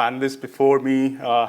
panelists before me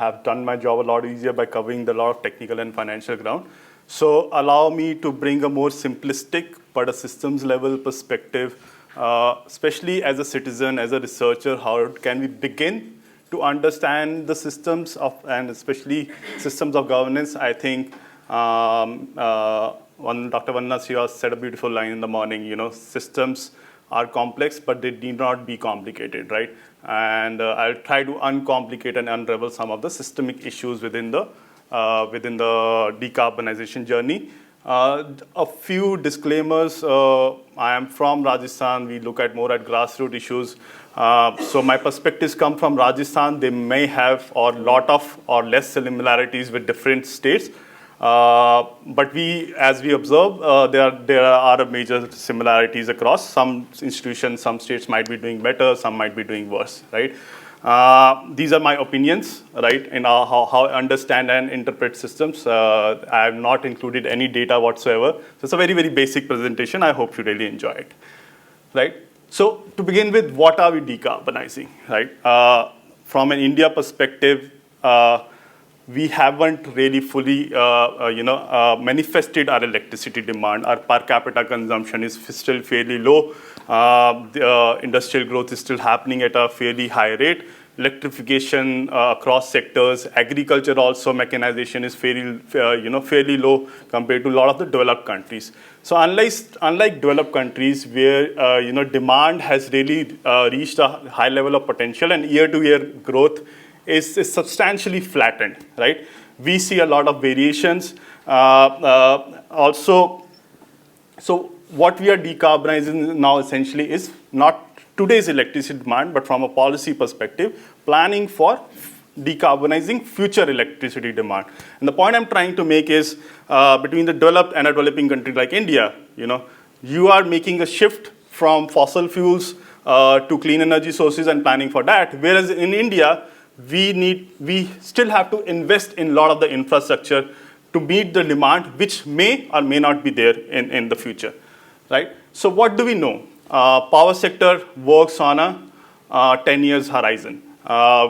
have done my job a lot easier by covering the lot of technical and financial ground. So allow me to bring a more simplistic but a systems level perspective, especially as a citizen, as a researcher, how can we begin to understand the systems of, and especially systems of governance. I think Dr. Vanna Siva said a beautiful line in the morning, systems are complex, but they need not be complicated, right? And I'll try to uncomplicate and unravel some of the systemic issues within the decarbonization journey. A few disclaimers. I am from Rajasthan. We look at more at grassroots issues. So my perspectives come from Rajasthan. They may have or lot of or less similarities with different states. But as we observe, there are major similarities across. Some institutions, some states might be doing better, some might be doing worse, right? These are my opinions, right, in how I understand and interpret systems. I have not included any data whatsoever. So it's a very, very basic presentation. I hope you really enjoy it, right? So to begin with, what are we decarbonizing, right? From an India perspective, we haven't really fully, manifested our electricity demand. Our per capita consumption is still fairly low. The industrial growth is still happening at a fairly high rate. Electrification across sectors, agriculture also, mechanization is fairly low compared to a lot of the developed countries. So unlike developed countries where demand has really reached a high level of potential and year-to-year growth is substantially flattened, right? We see a lot of variations. Also, so what we are decarbonizing now essentially is not today's electricity demand, but from a policy perspective, planning for decarbonizing future electricity demand. And the point I'm trying to make is between the developed and a developing country like India, you are making a shift from fossil fuels to clean energy sources and planning for that. Whereas in India, we still have to invest in a lot of the infrastructure to meet the demand, which may or may not be there in the future, right? So what do we know? Power sector works on a 10 years horizon.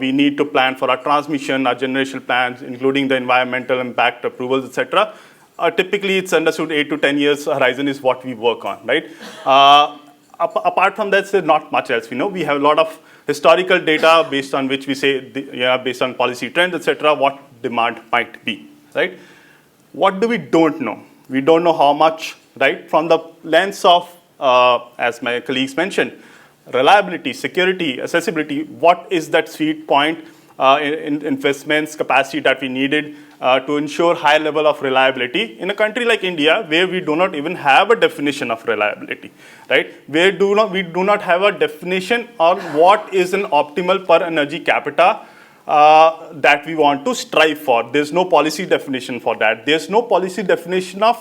We need to plan for our transmission, our generation plans, including the environmental impact approvals, etc. Typically, it's understood 8 to 10 years horizon is what we work on, right? Apart from that, there's not much else we know. We have a lot of historical data based on which we say, based on policy trends, etc., what demand might be, right? What do we don't know? We don't know how much, right? From the lens of, as my colleagues mentioned, reliability, security, accessibility, what is that sweet point in investments, capacity that we needed to ensure high level of reliability in a country like India, where we do not even have a definition of reliability, right? Where we do not have a definition on what is an optimal per energy capita that we want to strive for. There's no policy definition for that. There's no policy definition of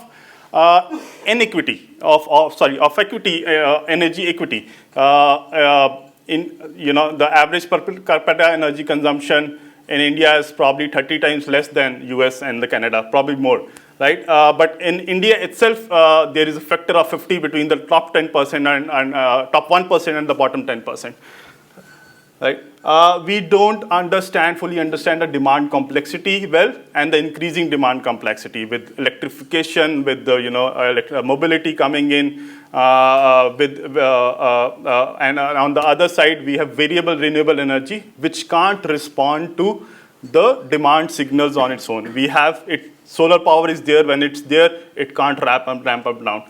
inequity, of equity, energy equity. The average per capita energy consumption in India is probably 30 times less than US and Canada, probably more, right? But in India itself, there is a factor of 50 between the top 10% and top 1% and the bottom 10%, right? We don't fully understand the demand complexity well, and the increasing demand complexity with electrification, with the mobility coming in, and on the other side we have variable renewable energy which can't respond to the demand signals on its own. We have it. Solar power is there. When it's there, it can't ramp up down.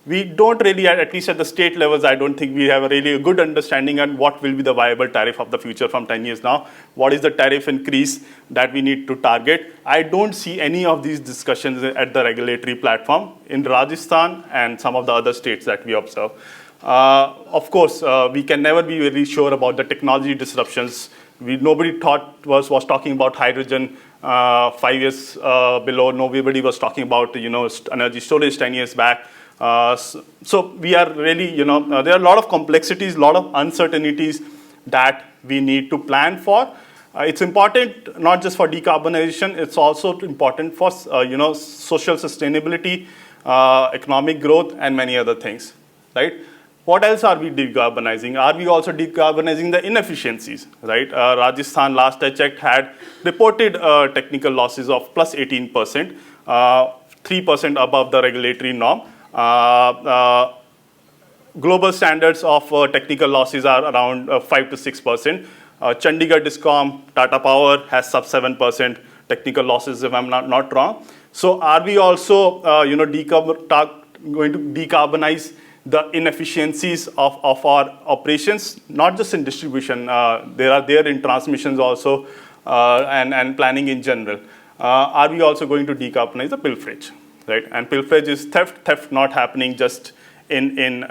We don't really, at least at the state levels, I don't think we have a really good understanding on what will be the viable tariff of the future from 10 years now. What is the tariff increase that we need to target? I don't see any of these discussions at the regulatory platform in Rajasthan and some of the other states that we observe. Of course, we can never be very sure about the technology disruptions. Nobody was talking about hydrogen 5 years below. Nobody was talking about energy storage 10 years back. So we are really, there are a lot of complexities, a lot of uncertainties that we need to plan for. It's important not just for decarbonization, it's also important for, social sustainability, economic growth, and many other things, right? What else are we decarbonizing? Are we also decarbonizing the inefficiencies, right? Rajasthan, last I checked, had reported technical losses of plus 18%, 3% above the regulatory norm. Global standards of technical losses are around 5 to 6%. Chandigarh Discom, Tata Power has sub 7% technical losses, if I'm not wrong. So are we also going to decarbonize the inefficiencies of our operations, not just in distribution, they are there in transmissions also, and planning in general. Are we also going to decarbonize the pilferage, right? And pilferage is theft not happening just in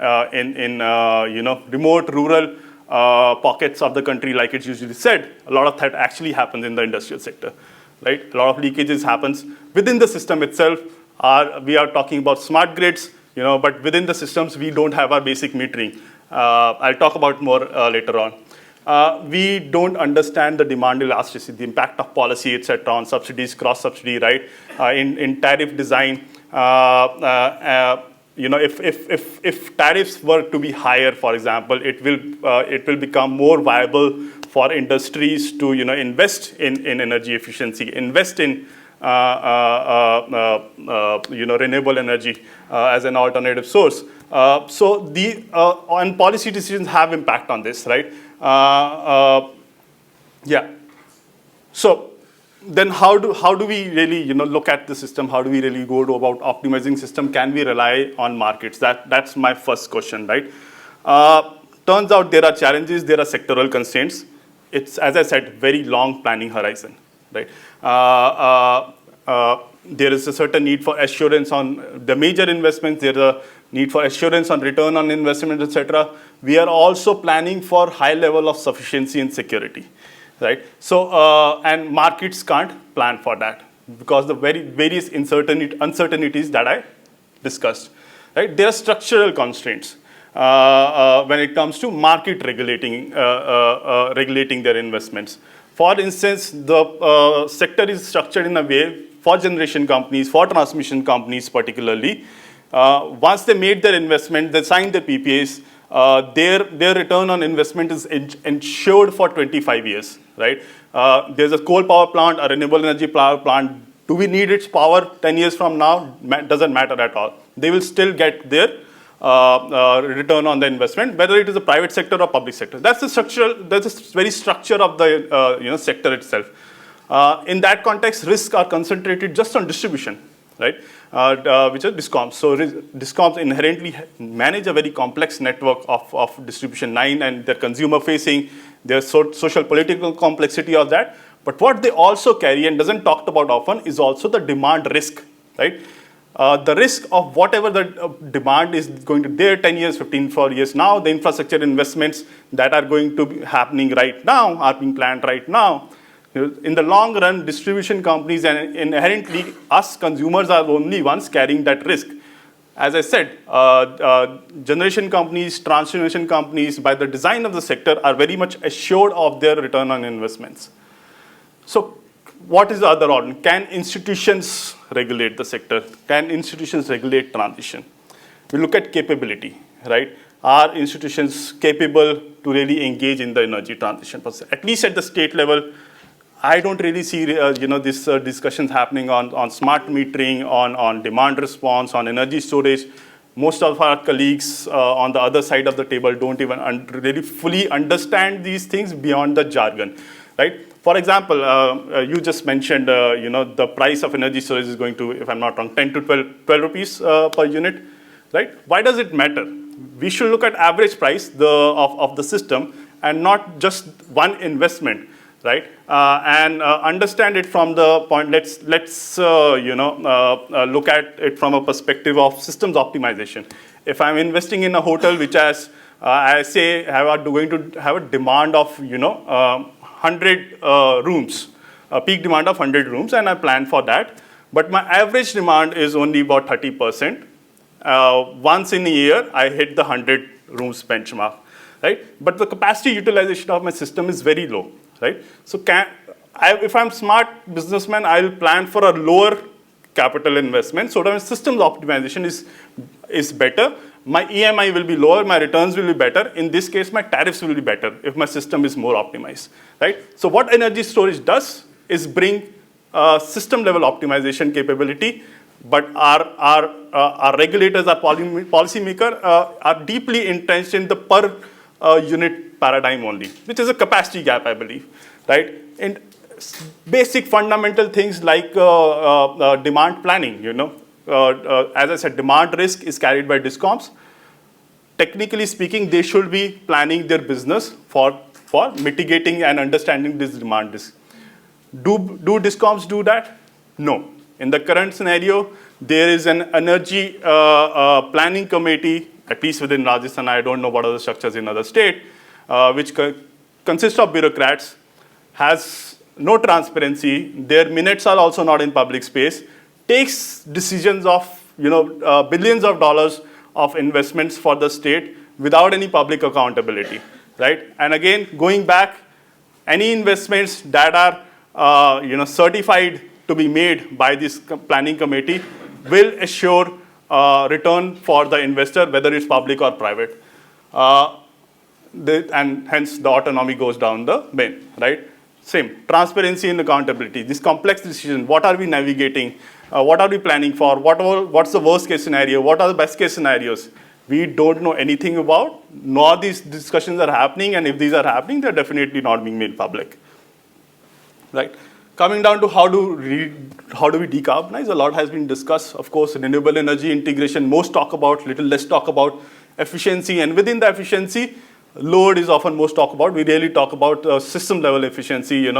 remote rural pockets of the country like it's usually said. A lot of theft actually happens in the industrial sector, right? A lot of leakages happens within the system itself. We are talking about smart grids, but within the systems, we don't have our basic metering. I'll talk about more later on. We don't understand the demand elasticity, the impact of policy, etc., on subsidies, cross-subsidy, right? In tariff design, if tariffs were to be higher, for example, it will become more viable for industries to invest in energy efficiency, invest in renewable energy as an alternative source. So and policy decisions have impact on this, right? Yeah. So then how do we really look at the system? How do we really go about optimizing system? Can we rely on markets? That's my first question, right? Turns out there are challenges, there are sectoral constraints. It's, as I said, very long planning horizon, right? There is a certain need for assurance on the major investments. There's a need for assurance on return on investment, etc. We are also planning for high level of sufficiency and security, right? So, and markets can't plan for that because the various uncertainties that I discussed, right? There are structural constraints when it comes to market regulating their investments. For instance, the sector is structured in a way for generation companies, for transmission companies particularly. Once they made their investment, they signed the PPAs, their return on investment is ensured for 25 years, right? There's a coal power plant, a renewable energy power plant. Do we need its power 10 years from now? Doesn't matter at all. They will still get their return on the investment, whether it is a private sector or public sector. That's the very structure of the sector itself. In that context, risks are concentrated just on distribution, right? Which are DISCOMs. So DISCOMs inherently manage a very complex network of distribution line, and they're consumer facing. There's social political complexity of that. But what they also carry and doesn't talked about often is also the demand risk, right? The risk of whatever the demand is going to there 10 years, 15 years now, the infrastructure investments that are going to be happening right now are being planned right now. In the long run, distribution companies and inherently us consumers are the only ones carrying that risk. As I said, generation companies, transmission companies, by the design of the sector, are very much assured of their return on investments. So what is the other option? Can institutions regulate the sector? Can institutions regulate transition? We look at capability, right? Are institutions capable to really engage in the energy transition process? At least at the state level, I don't really see this discussions happening on smart metering, on demand response, on energy storage. Most of our colleagues on the other side of the table don't even really fully understand these things beyond the jargon, right? For example, you just mentioned, the price of energy storage is going to, if I'm not wrong, 10 to 12 rupees per unit, right? Why does it matter? We should look at average price of the system and not just one investment, right? And understand it from the point. Let's look at it from a perspective of systems optimization. If I'm investing in a hotel which has, going to have a demand of 100 rooms, a peak demand of 100 rooms, and I plan for that, but my average demand is only about 30%. Once in a year, I hit the 100 rooms benchmark, right? But the capacity utilization of my system is very low, right? So if I'm smart businessman, I'll plan for a lower capital investment. So the systems optimization is better. my EMI will be lower, my returns will be better. In this case, my tariffs will be better if my system is more optimized, right? So what energy storage does is bring system level optimization capability, but our regulators, our policymakers are deeply entrenched in the per unit paradigm only, which is a capacity gap, I believe, right? And basic fundamental things like demand planning, as I said, demand risk is carried by discoms. Technically speaking, they should be planning their business for mitigating and understanding this demand risk. Do discoms do that? No. In the current scenario, there is an energy planning committee, at least within Rajasthan. I don't know what other structures in other states, which consists of bureaucrats, has no transparency. Their minutes are also not in public space. Takes decisions of billions of dollars of investments for the state without any public accountability, right? And again, going back, any investments that are certified to be made by this planning committee will assure return for the investor, whether it's public or private. And hence the autonomy goes down the bin, right? Same, transparency and accountability. This complex decision, what are we navigating? What are we planning for? What's the worst case scenario? What are the best case scenarios? We don't know anything about, nor these discussions are happening, and if these are happening, they're definitely not being made public, right? Coming down to how do we decarbonize, a lot has been discussed. Of course, renewable energy integration, most talk about, little less talk about efficiency, and within the efficiency, load is often most talked about. We really talk about system level efficiency.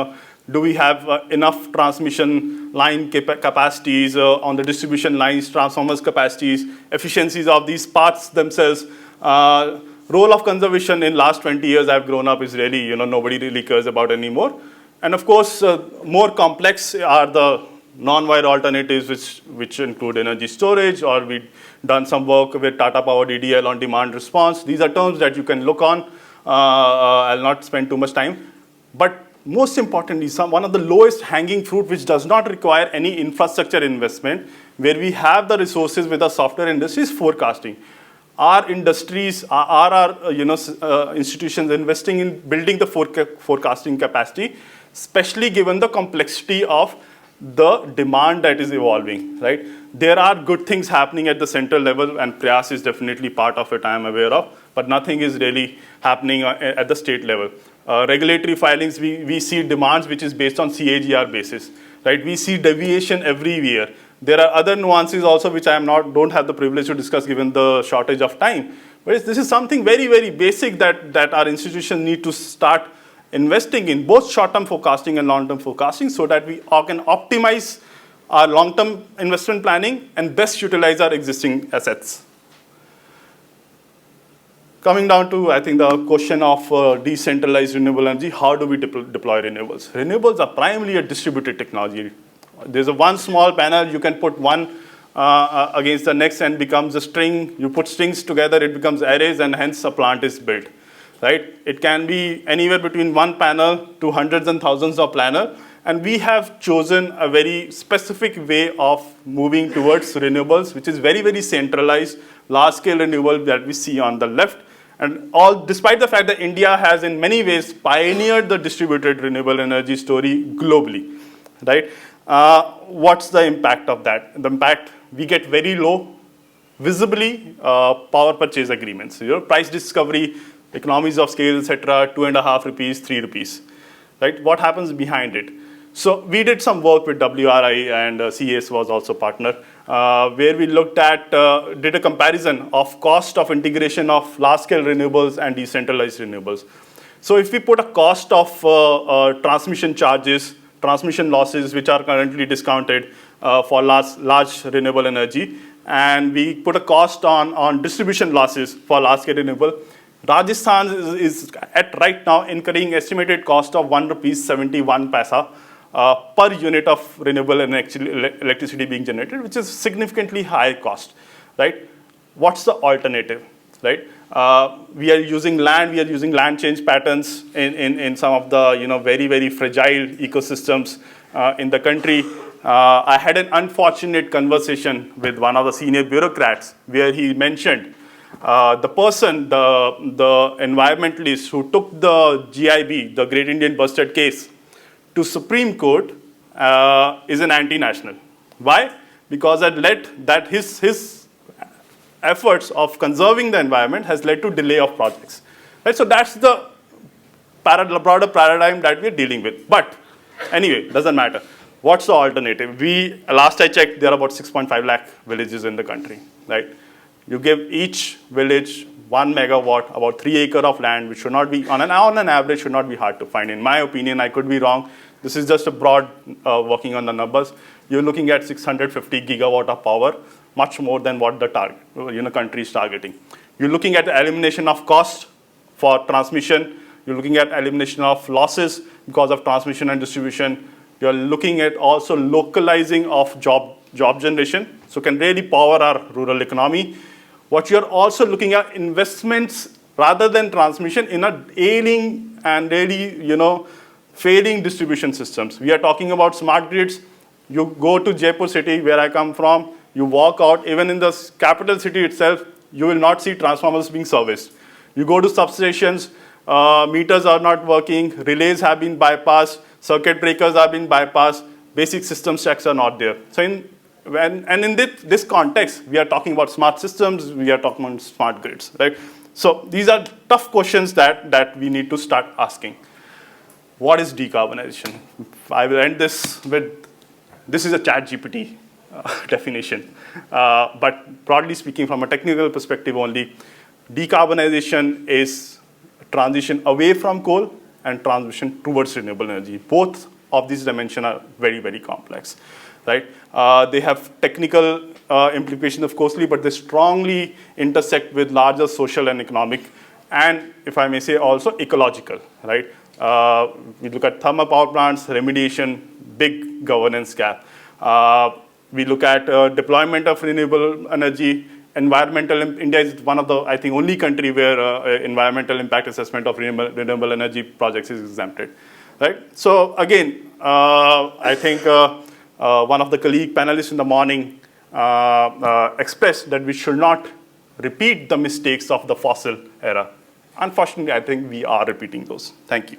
Do we have enough transmission line capacities on the distribution lines, transformers capacities, efficiencies of these parts themselves. Role of conservation in last 20 years I've grown up is really, nobody really cares about anymore. And of course, more complex are the non-wire alternatives, which include energy storage, or we've done some work with Tata Power DDL on demand response. These are terms that you can look on. I'll not spend too much time. But most importantly, one of the lowest hanging fruit, which does not require any infrastructure investment, where we have the resources with the software industry, is forecasting. Our industries, our institutions investing in building the forecasting capacity, especially given the complexity of the demand that is evolving, right? There are good things happening at the central level, and Prayas is definitely part of it, I am aware of, but nothing is really happening at the state level. Regulatory filings, we see demands which is based on CAGR basis, right? We see deviation every year. There are other nuances also which I don't have the privilege to discuss given the shortage of time. But this is something very, very basic that our institutions need to start investing in, both short-term forecasting and long-term forecasting, so that we can optimize our long-term investment planning and best utilize our existing assets. Coming down to, I think, the question of decentralized renewable energy, how do we deploy renewables? Renewables are primarily a distributed technology. There's one small panel, you can put one against the next and becomes a string. You put strings together, it becomes arrays, and hence a plant is built, right? It can be anywhere between one panel to hundreds and thousands of panels. And we have chosen a very specific way of moving towards renewables, which is very, very centralized, large-scale renewable that we see on the left. And despite the fact that India has in many ways pioneered the distributed renewable energy story globally, right? What's the impact of that? The impact, we get very low, visibly, power purchase agreements. Price discovery, economies of scale, etc., 2.5 rupees, 3 rupees, right? What happens behind it? So we did some work with WRI, and CES was also partner, where we looked at, did a comparison of cost of integration of large-scale renewables and decentralized renewables. So if we put a cost of transmission charges, transmission losses, which are currently discounted for large renewable energy, and we put a cost on distribution losses for large-scale renewable, Rajasthan is at right now incurring estimated cost of 1.71 rupees per unit of renewable electricity being generated, which is significantly high cost, right? What's the alternative, right? We are using land change patterns in some of the very, very fragile ecosystems in the country. I had an unfortunate conversation with one of the senior bureaucrats where he mentioned The person, the environmentalist who took the GIB, the Great Indian Bustard case, to Supreme Court is an anti-national. Why? Because his efforts of conserving the environment has led to delay of projects. Right? So that's the broader paradigm that we're dealing with. But anyway, doesn't matter. What's the alternative? Last I checked, there are about 6.5 lakh villages in the country, right? You give each village 1 megawatt, about 3 acres of land, which should not be, on an average, should not be hard to find. In my opinion, I could be wrong. This is just a broad working on the numbers. You're looking at 650 gigawatt of power, much more than what the country is targeting. You're looking at the elimination of cost for transmission. You're looking at elimination of losses because of transmission and distribution. You're looking at also localizing of job generation, so can really power our rural economy. What you're also looking at investments rather than transmission in a ailing and really, failing distribution systems. We are talking about smart grids. You go to Jaipur city, where I come from, you walk out, even in the capital city itself, you will not see transformers being serviced. You go to substations, meters are not working, relays have been bypassed, circuit breakers have been bypassed, basic system checks are not there. So in this context, we are talking about smart systems, we are talking about smart grids, right? So these are tough questions that we need to start asking. What is decarbonization? I will end this with, this is a ChatGPT definition. But broadly speaking, from a technical perspective only, decarbonization is a transition away from coal and transition towards renewable energy. Both of these dimensions are very, very complex, right? They have technical implications, of course, but they strongly intersect with larger social and economic, and if I may say, also ecological, right? We look at thermal power plants, remediation, big governance gap. We look at deployment of renewable energy, India is one of the, I think, only country where environmental impact assessment of renewable energy projects is exempted, right? So again, I think one of the colleague panelists in the morning expressed that we should not repeat the mistakes of the fossil era. Unfortunately, I think we are repeating those. Thank you.